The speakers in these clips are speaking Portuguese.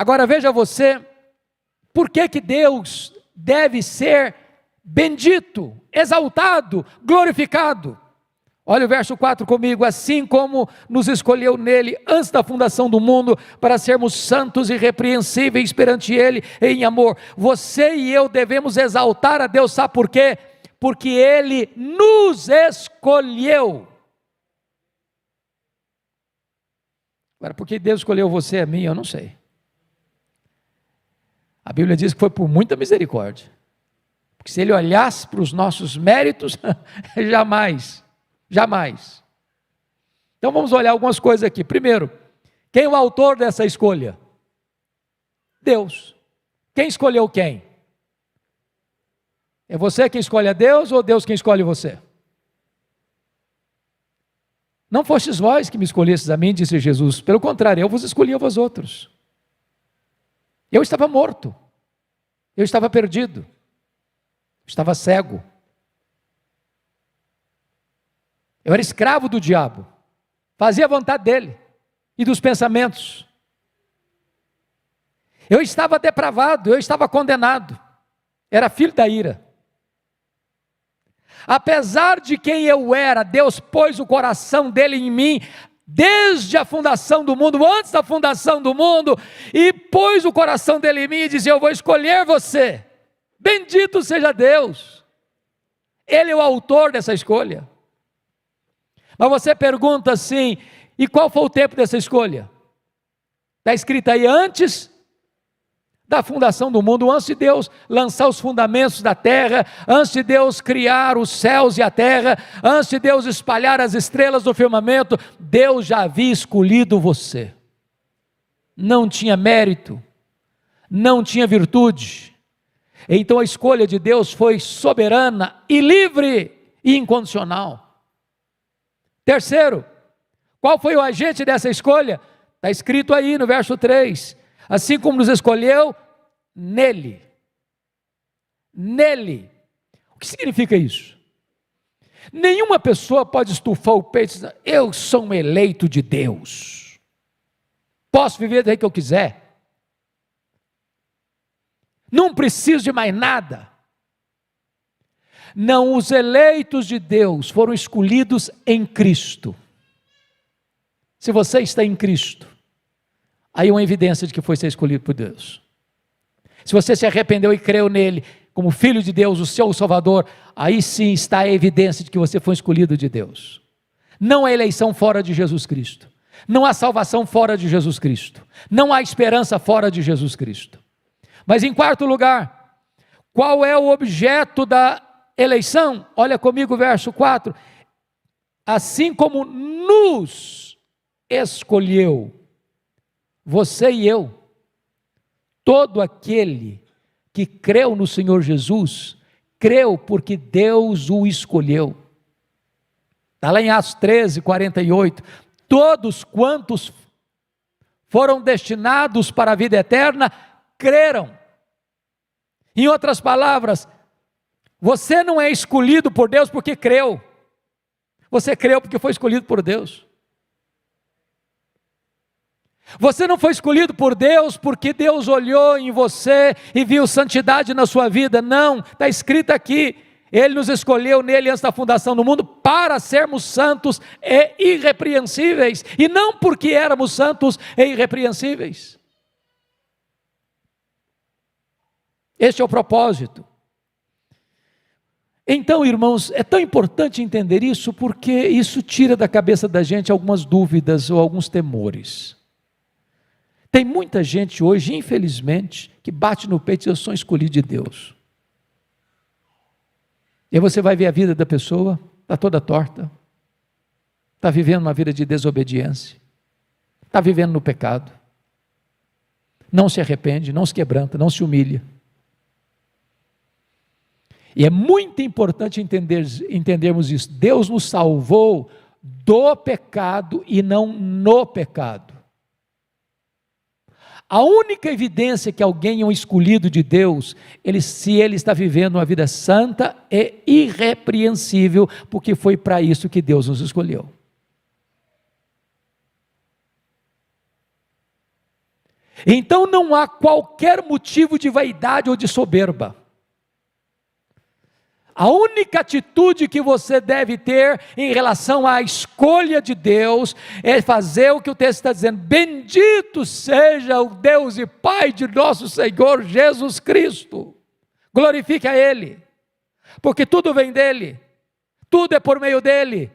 Agora veja você, por que Deus deve ser bendito, exaltado, glorificado? Olha o verso 4 comigo: assim como nos escolheu nele antes da fundação do mundo, para sermos santos e irrepreensíveis perante ele em amor. Você e eu devemos exaltar a Deus, sabe por quê? Porque ele nos escolheu. Agora, por que Deus escolheu você e a mim, eu não sei. A Bíblia diz que foi por muita misericórdia. Porque se ele olhasse para os nossos méritos, jamais. Então vamos olhar algumas coisas aqui. Primeiro, quem é o autor dessa escolha? Deus. Quem escolheu quem? É você quem escolhe a Deus ou Deus quem escolhe você? Não fostes vós que me escolhestes a mim, disse Jesus. Pelo contrário, eu vos escolhi a vós outros. Eu estava morto, eu estava perdido, estava cego, eu era escravo do diabo, fazia a vontade dele e dos pensamentos, eu estava depravado, eu estava condenado, era filho da ira. Apesar de quem eu era, Deus pôs o coração dele em mim, desde a fundação do mundo, antes da fundação do mundo, e pôs o coração dele em mim e disse: eu vou escolher você. Bendito seja Deus. Ele é o autor dessa escolha. Mas você pergunta assim: e qual foi o tempo dessa escolha? Está escrito aí: antes da fundação do mundo, antes de Deus lançar os fundamentos da terra, antes de Deus criar os céus e a terra, antes de Deus espalhar as estrelas do firmamento, Deus já havia escolhido você. Não tinha mérito, não tinha virtude. Então a escolha de Deus foi soberana e livre e incondicional. Terceiro, qual foi o agente dessa escolha? Está escrito aí no verso 3, assim como nos escolheu nele. Nele. O que significa isso? Nenhuma pessoa pode estufar o peito e dizer: eu sou um eleito de Deus, posso viver do jeito que eu quiser, não preciso de mais nada. Não, os eleitos de Deus foram escolhidos em Cristo. Se você está em Cristo, aí é uma evidência de que foi ser escolhido por Deus. Se você se arrependeu e creu nele como Filho de Deus, o seu Salvador, aí sim está a evidência de que você foi escolhido de Deus. Não há eleição fora de Jesus Cristo. Não há salvação fora de Jesus Cristo. Não há esperança fora de Jesus Cristo. Mas em quarto lugar, qual é o objeto da eleição? Olha comigo o verso 4. Assim como nos escolheu, você e eu, todo aquele que creu no Senhor Jesus, creu porque Deus o escolheu. Está lá em Atos 13, 48, todos quantos foram destinados para a vida eterna, creram. Em outras palavras, você não é escolhido por Deus porque creu, você creu porque foi escolhido por Deus. Você não foi escolhido por Deus porque Deus olhou em você e viu santidade na sua vida, não, está escrito aqui, Ele nos escolheu nele antes da fundação do mundo para sermos santos e irrepreensíveis, e não porque éramos santos e irrepreensíveis. Este é o propósito. Então, irmãos, é tão importante entender isso, porque isso tira da cabeça da gente algumas dúvidas ou alguns temores. Tem muita gente hoje, infelizmente, que bate no peito e diz: eu sou escolhido de Deus. E aí você vai ver a vida da pessoa, está toda torta, está vivendo uma vida de desobediência, está vivendo no pecado, não se arrepende, não se quebranta, não se humilha. E é muito importante entendermos isso. Deus nos salvou do pecado e não no pecado. A única evidência que alguém é um escolhido de Deus, se ele está vivendo uma vida santa e irrepreensível, porque foi para isso que Deus nos escolheu. Então não há qualquer motivo de vaidade ou de soberba. A única atitude que você deve ter em relação à escolha de Deus é fazer o que o texto está dizendo: bendito seja o Deus e Pai de nosso Senhor Jesus Cristo. Glorifique a Ele, porque tudo vem dEle, tudo é por meio dEle,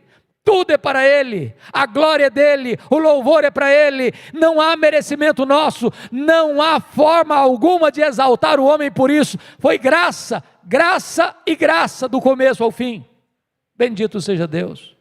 tudo é para Ele, a glória é dEle, o louvor é para Ele, não há merecimento nosso, não há forma alguma de exaltar o homem por isso, foi graça, graça e graça do começo ao fim. Bendito seja Deus.